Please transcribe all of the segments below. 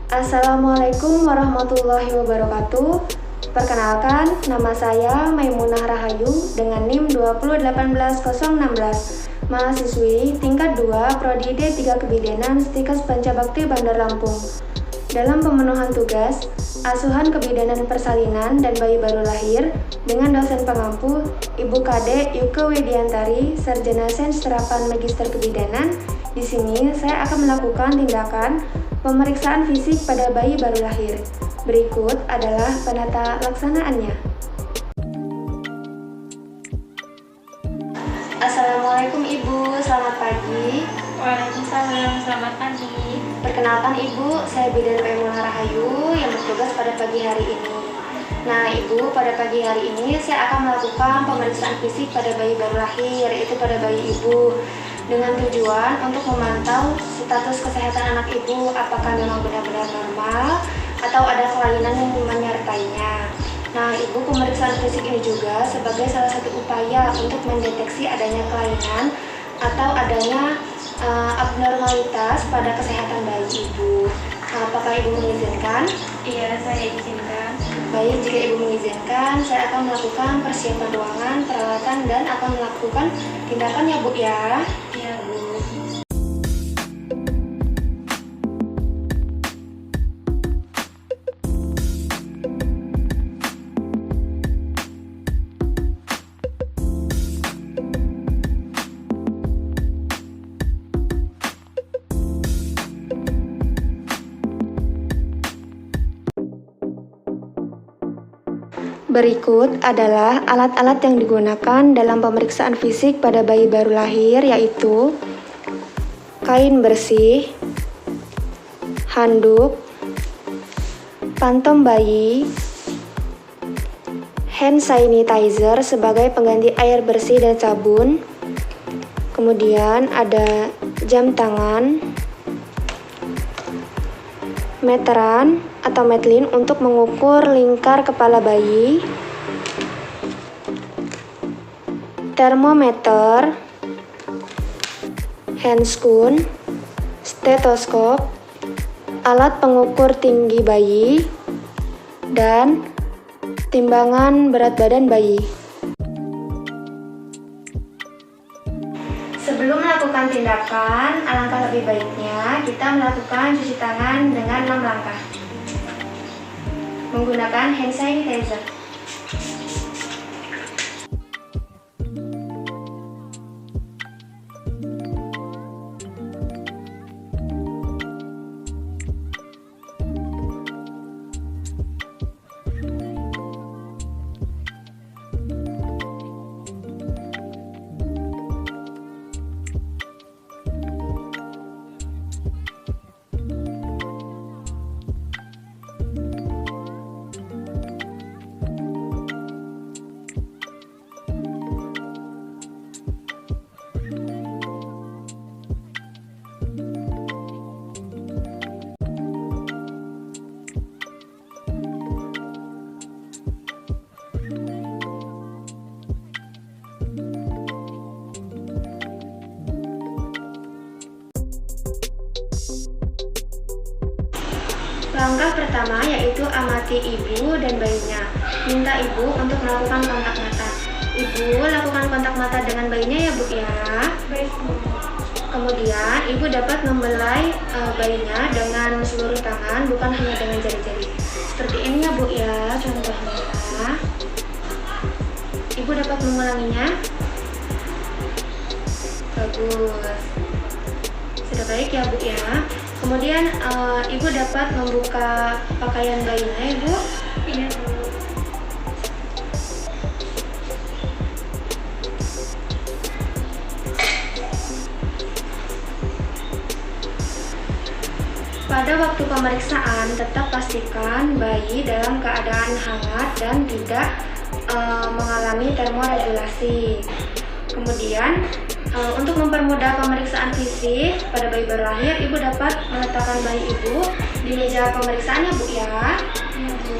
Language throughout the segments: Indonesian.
Assalamualaikum warahmatullahi wabarakatuh. Perkenalkan, nama saya Maimunah Rahayu dengan NIM 2018016, mahasiswi tingkat 2 Prodi D3 Kebidanan Stikes Pancabakti Bandar Lampung. Dalam pemenuhan tugas, asuhan kebidanan persalinan dan bayi baru lahir dengan dosen pengampu Ibu Kade Yuke Widiantari, Sarjana Sains Terapan Magister Kebidanan. Di sini saya akan melakukan tindakan pemeriksaan fisik pada bayi baru lahir. Berikut adalah penata laksanaannya. Assalamualaikum Ibu, selamat pagi. Waalaikumsalam, selamat pagi. Perkenalkan Ibu, saya Bidan Maimunah Rahayu yang bertugas pada pagi hari ini. Nah Ibu, pada pagi hari ini saya akan melakukan pemeriksaan fisik pada bayi baru lahir, yaitu pada bayi Ibu, dengan tujuan untuk memantau status kesehatan anak Ibu, apakah memang benar-benar normal atau ada kelainan yang menyertainya. Nah Ibu, pemeriksaan fisik ini juga sebagai salah satu upaya untuk mendeteksi adanya kelainan atau adanya abnormalitas pada kesehatan bayi Ibu. Apakah Ibu mengizinkan? Iya, saya izinkan. Baik, jika Ibu mengizinkan, saya akan melakukan persiapan ruangan, peralatan, dan akan melakukan tindakan ya Bu ya. Iya, Bu. Berikut adalah alat-alat yang digunakan dalam pemeriksaan fisik pada bayi baru lahir, yaitu kain bersih, handuk, pantom bayi, hand sanitizer sebagai pengganti air bersih dan sabun, kemudian ada jam tangan, meteran atau metlin untuk mengukur lingkar kepala bayi, termometer, handscoon, stetoskop, alat pengukur tinggi bayi, dan timbangan berat badan bayi. Sebelum melakukan tindakan, alangkah lebih baiknya kita melakukan cuci tangan dengan 6 langkah menggunakan hand sanitizer. Langkah pertama yaitu amati ibu dan bayinya. Minta ibu untuk melakukan kontak mata. Ibu lakukan kontak mata dengan bayinya ya Bu ya. Baik, Bu. Kemudian ibu dapat membelai bayinya dengan seluruh tangan, bukan hanya dengan jari-jari. Seperti ini ya Bu ya, contohnya. Ibu dapat mengulanginya. Bagus. Sudah baik ya Bu ya. Kemudian ibu dapat membuka pakaian bayinya, Ibu. Iya, Bu. Pada waktu pemeriksaan, tetap pastikan bayi dalam keadaan hangat dan tidak mengalami termoregulasi. Kemudian untuk mempermudah pemeriksaan fisik pada bayi baru lahir, ibu dapat meletakkan bayi ibu di meja pemeriksaannya Bu ya. Iya, Bu.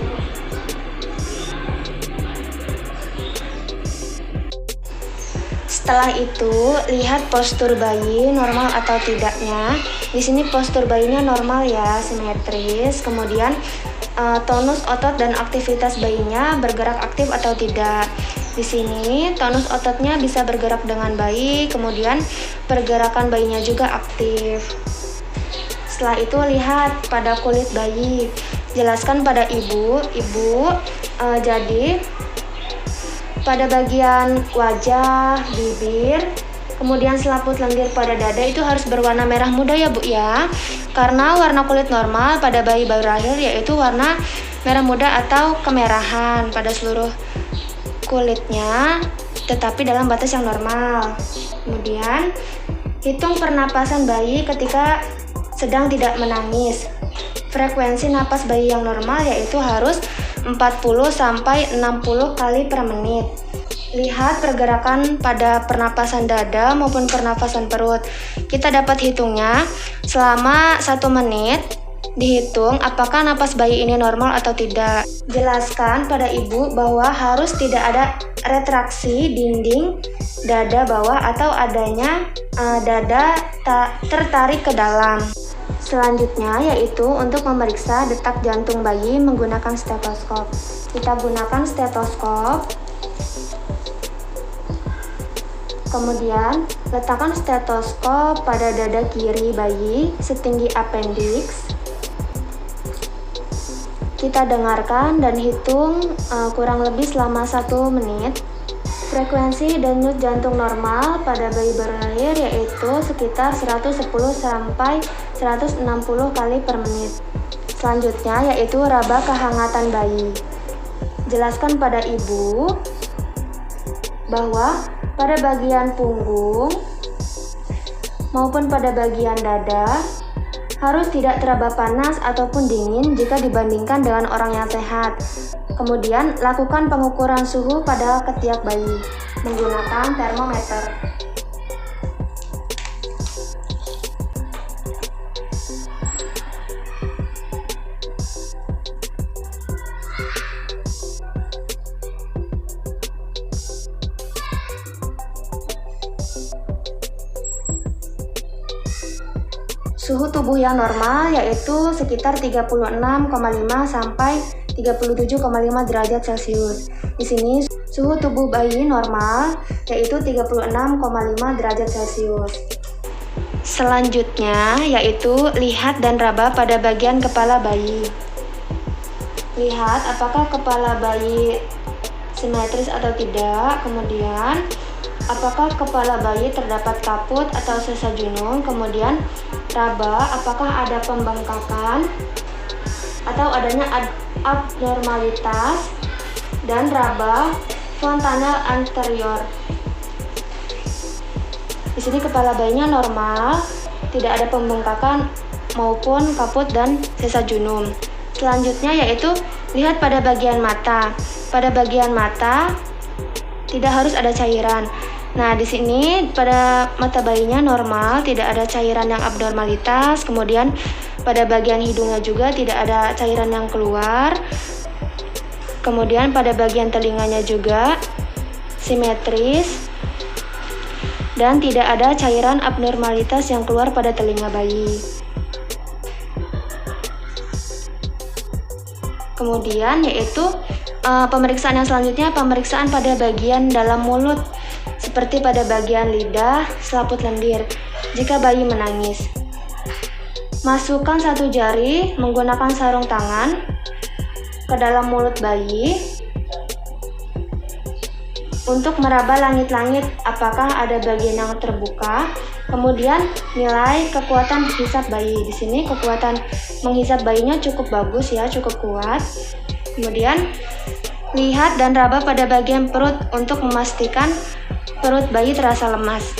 Setelah itu, lihat postur bayi normal atau tidaknya. Di sini postur bayinya normal ya, simetris. Kemudian tonus otot dan aktivitas bayinya bergerak aktif atau tidak. Di sini tonus ototnya bisa bergerak dengan baik, kemudian pergerakan bayinya juga aktif. Setelah itu lihat pada kulit bayi. Jelaskan pada ibu, jadi pada bagian wajah, bibir, kemudian selaput lendir pada dada itu harus berwarna merah muda ya Bu ya. Karena warna kulit normal pada bayi baru lahir yaitu warna merah muda atau kemerahan pada seluruh kulitnya, tetapi dalam batas yang normal. Kemudian hitung pernapasan bayi ketika sedang tidak menangis. Frekuensi napas bayi yang normal yaitu harus 40 sampai 60 kali per menit. Lihat pergerakan pada pernapasan dada maupun pernapasan perut. Kita dapat hitungnya selama 1 menit. Dihitung apakah napas bayi ini normal atau tidak. Jelaskan pada ibu bahwa harus tidak ada retraksi dinding dada bawah atau adanya dada tertarik ke dalam. Selanjutnya yaitu untuk memeriksa detak jantung bayi menggunakan stetoskop. Kita gunakan stetoskop. Kemudian letakkan stetoskop pada dada kiri bayi setinggi appendix. Kita dengarkan dan hitung kurang lebih selama 1 menit. Frekuensi denyut jantung normal pada bayi baru lahir yaitu sekitar 110 sampai 160 kali per menit. Selanjutnya yaitu raba kehangatan bayi. Jelaskan pada ibu bahwa pada bagian punggung maupun pada bagian dada harus tidak teraba panas ataupun dingin jika dibandingkan dengan orang yang sehat. Kemudian lakukan pengukuran suhu pada ketiak bayi menggunakan termometer. Suhu tubuh yang normal yaitu sekitar 36,5 sampai 37,5 derajat Celcius. Di sini suhu tubuh bayi normal yaitu 36,5 derajat Celcius. Selanjutnya yaitu lihat dan raba pada bagian kepala bayi. Lihat apakah kepala bayi simetris atau tidak. Kemudian apakah kepala bayi terdapat kaput atau sesajunung. Kemudian raba apakah ada pembengkakan atau adanya abnormalitas, dan raba fontanel anterior. Di sini kepala bayinya normal, tidak ada pembengkakan maupun kaput dan sesajunum. Selanjutnya yaitu lihat pada bagian mata. Pada bagian mata tidak harus ada cairan. Nah, di sini pada mata bayinya normal, tidak ada cairan yang abnormalitas. Kemudian pada bagian hidungnya juga tidak ada cairan yang keluar. Kemudian pada bagian telinganya juga simetris dan tidak ada cairan abnormalitas yang keluar pada telinga bayi. Kemudian yaitu pemeriksaan yang selanjutnya, pemeriksaan pada bagian dalam mulut seperti pada bagian lidah, selaput lendir jika bayi menangis. Masukkan 1 jari menggunakan sarung tangan ke dalam mulut bayi untuk meraba langit-langit apakah ada bagian yang terbuka. Kemudian nilai kekuatan hisap bayi. Di sini kekuatan menghisap bayinya cukup bagus ya, cukup kuat. Kemudian lihat dan raba pada bagian perut untuk memastikan perut bayi terasa lemas.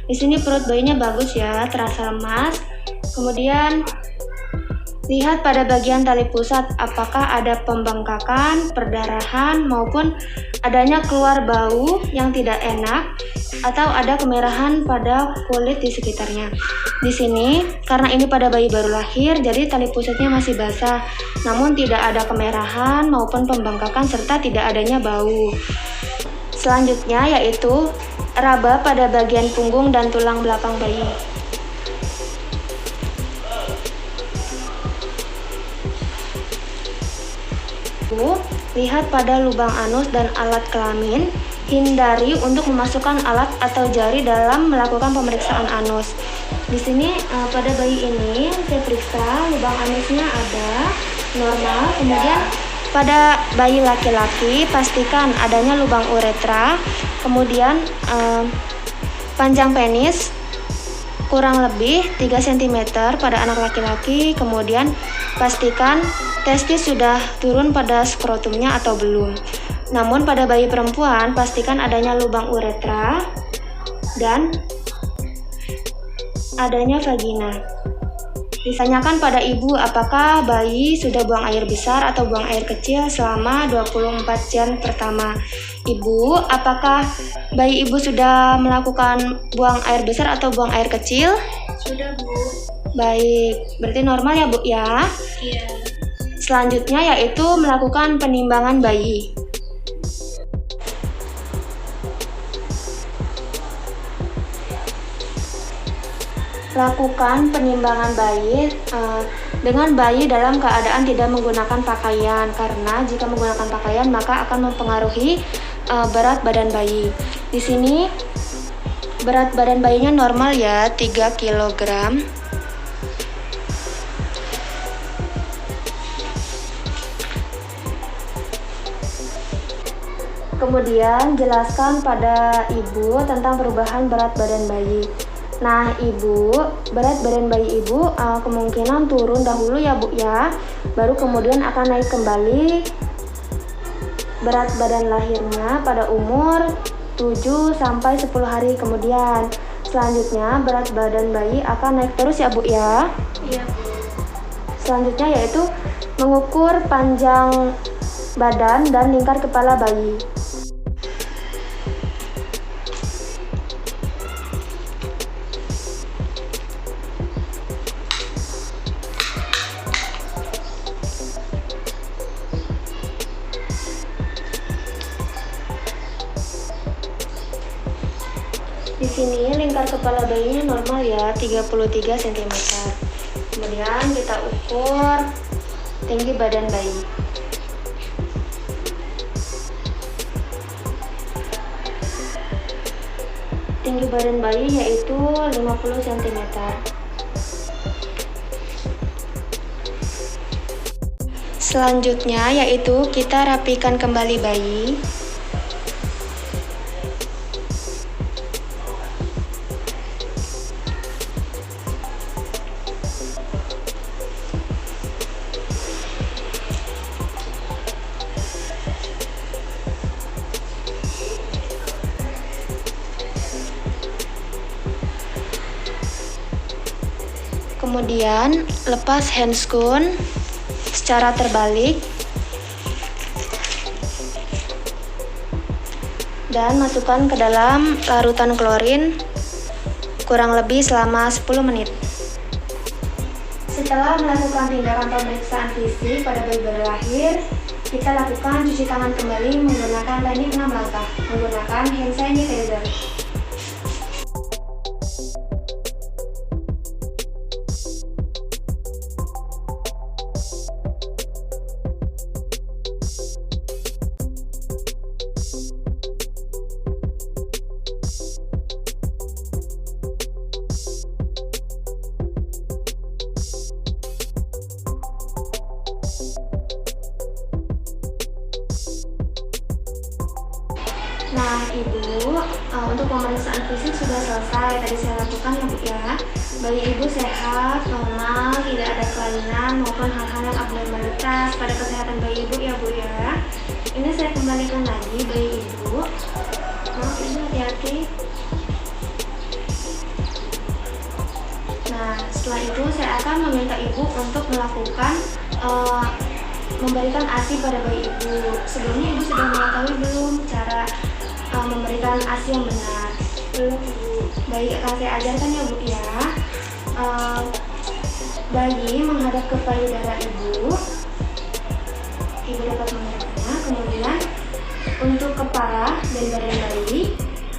Di sini perut bayinya bagus ya, terasa lemas. Kemudian lihat pada bagian tali pusat apakah ada pembengkakan, perdarahan maupun adanya keluar bau yang tidak enak atau ada kemerahan pada kulit di sekitarnya. Di sini karena ini pada bayi baru lahir jadi tali pusatnya masih basah, namun tidak ada kemerahan maupun pembengkakan serta tidak adanya bau. Selanjutnya yaitu raba pada bagian punggung dan tulang belakang bayi. Lihat pada lubang anus dan alat kelamin. Hindari untuk memasukkan alat atau jari dalam melakukan pemeriksaan anus. Di sini pada bayi ini saya periksa lubang anusnya ada normal. Kemudian pada bayi laki-laki pastikan adanya lubang uretra. Kemudian panjang penis kurang lebih 3 cm pada anak laki-laki. Kemudian pastikan testis sudah turun pada skrotumnya atau belum. Namun pada bayi perempuan pastikan adanya lubang uretra dan adanya vagina. Ditanyakan pada ibu apakah bayi sudah buang air besar atau buang air kecil selama 24 jam pertama. Ibu, apakah bayi ibu sudah melakukan buang air besar atau buang air kecil? Sudah, Bu. Baik, berarti normal ya Bu ya? Iya. Selanjutnya yaitu melakukan penimbangan bayi. Lakukan penimbangan bayi dengan bayi dalam keadaan tidak menggunakan pakaian, karena jika menggunakan pakaian maka akan mempengaruhi berat badan bayi. Di sini berat badan bayinya normal ya, 3 kg. Kemudian jelaskan pada ibu tentang perubahan berat badan bayi. Nah ibu, berat badan bayi ibu kemungkinan turun dahulu ya Bu ya, baru kemudian akan naik kembali berat badan lahirnya pada umur 7-10 hari kemudian. Selanjutnya berat badan bayi akan naik terus ya Bu ya. Iya, Bu. Selanjutnya yaitu mengukur panjang badan dan lingkar kepala bayi. Di sini lingkar kepala bayinya normal ya, 33 cm. Kemudian kita ukur tinggi badan bayi. Tinggi badan bayi yaitu 50 cm. Selanjutnya yaitu kita rapikan kembali bayi. Kemudian lepas handscoon secara terbalik dan masukkan ke dalam larutan klorin kurang lebih selama 10 menit. Setelah melakukan tindakan pemeriksaan fisik pada bayi baru lahir, kita lakukan cuci tangan kembali menggunakan teknik 6 langkah menggunakan hand sanitizer. Nah ibu, untuk pemeriksaan fisik sudah selesai, tadi saya lakukan ya Bu ya. Bayi ibu sehat, normal, tidak ada kelainan maupun hal-hal yang abnormalitas pada kesehatan bayi ibu ya Bu ya. Ini saya kembalikan lagi bayi ibu. Maaf ibu, hati-hati. Nah setelah itu saya akan meminta ibu untuk melakukan memberikan ASI pada bayi ibu. Sebelumnya ibu sudah mengetahui belum cara memberikan ASI yang benar? Belum Bu. Baik, akan saya ajarkan ya Bu ya. Bayi menghadap ke payudara ibu. Ibu dapat menghadapnya, kemudian Untuk kepala dan badan bayi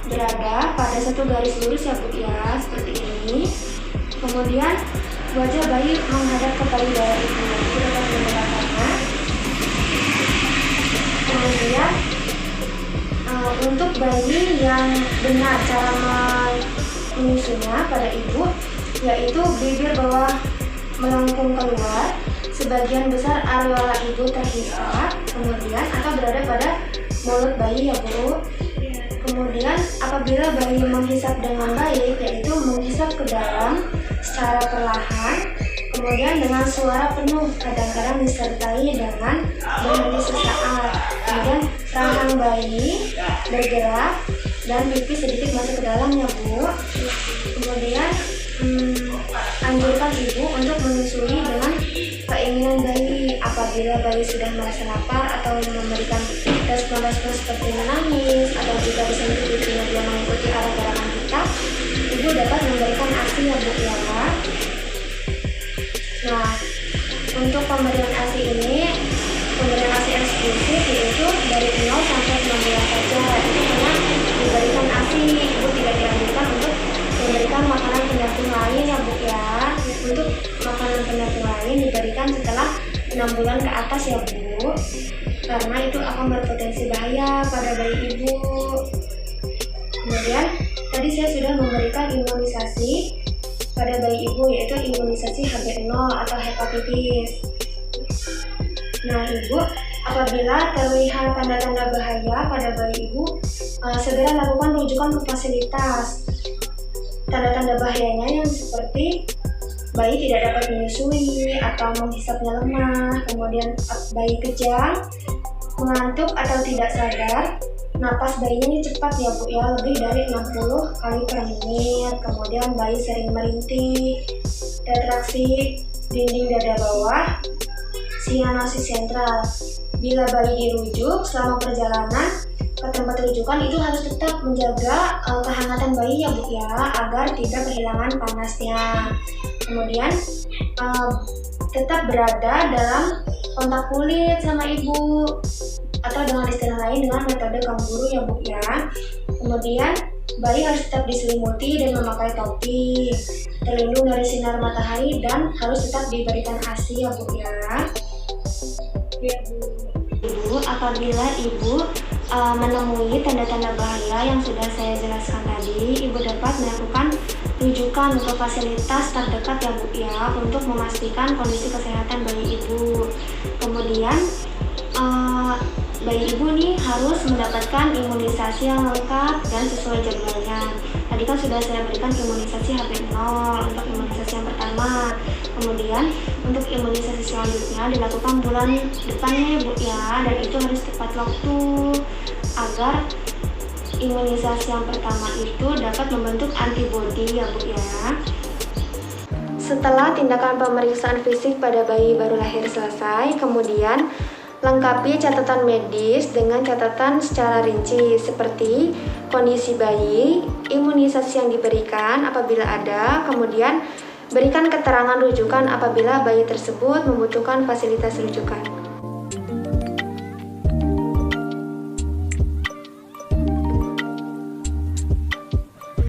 berada pada satu garis lurus ya Bu ya, seperti ini. Kemudian wajah bayi menghadap ke payudara ibu. Ibu dapat menggunakannya. Kemudian untuk bayi yang benar cara menyusunya pada ibu, yaitu bibir bawah melengkung keluar, sebagian besar areola ibu terhisap, kemudian atau berada pada mulut bayi ya Bu. Kemudian apabila bayi menghisap dengan baik, yaitu menghisap ke dalam secara perlahan, kemudian dengan suara penuh, kadang-kadang disertai dengan berhenti sesaat. Kemudian rahang bayi bergerak dan pipi sedikit masuk ke dalam ya Bu. Kemudian anjurkan ibu untuk menyusui dengan keinginan bayi. Apabila bayi sudah merasa lapar atau memberikan respon-respon seperti menangis atau jika disentuh pipinya dia mengikuti arah gerakan kita, ibu dapat memberikan ASI ya Bu ya. Nah, untuk pemberian ASI ini, pemberian ASI eksklusif yaitu dari 0 sampai 6 bulan saja. Itu hanya diberikan ASI, ibu tidak dianjurkan untuk memberikan makanan pendamping lain ya Bu ya. Untuk makanan pendamping lain diberikan setelah 6 bulan ke atas ya Bu, karena itu akan berpotensi bahaya pada bayi ibu. Kemudian tadi saya sudah memberikan imunisasi pada bayi ibu, yaitu imunisasi HB0 atau hepatitis. Nah ibu, apabila terlihat tanda-tanda bahaya pada bayi ibu, segera lakukan rujukan ke fasilitas. Tanda-tanda bahayanya yang seperti bayi tidak dapat menyusui atau menghisapnya lemah, kemudian bayi kejang, mengantuk atau tidak sadar, napas bayinya ini cepat ya Bu ya, lebih dari 60 kali per menit, kemudian bayi sering merintih, retraksi dinding dada bawah, sianosis sentral. Bila bayi dirujuk selama perjalanan ke tempat rujukan, itu harus tetap menjaga kehangatan bayi ya Bu ya, agar tidak kehilangan panasnya. Kemudian tetap berada dalam kontak kulit sama ibu, atau dengan istilah lain dengan metode kanguru ya Bu ya. Kemudian bayi harus tetap diselimuti dan memakai topi, terlindung dari sinar matahari, dan harus tetap diberikan ASI ya Bu ya. Ibu, apabila ibu menemui tanda-tanda bahaya yang sudah saya jelaskan tadi, ibu dapat melakukan rujukan ke fasilitas terdekat ya Bu ya, untuk memastikan kondisi kesehatan bayi ibu. Kemudian bayi ibu nih harus mendapatkan imunisasi yang lengkap dan sesuai jadwalnya. Tadi kan sudah saya berikan imunisasi HB0 untuk imunisasi yang pertama. Kemudian untuk imunisasi selanjutnya dilakukan bulan depannya ya Bu ya, dan itu harus tepat waktu agar imunisasi yang pertama itu dapat membentuk antibodi ya Bu ya. Setelah tindakan pemeriksaan fisik pada bayi baru lahir selesai, kemudian lengkapi catatan medis dengan catatan secara rinci seperti kondisi bayi, imunisasi yang diberikan apabila ada, kemudian berikan keterangan rujukan apabila bayi tersebut membutuhkan fasilitas rujukan.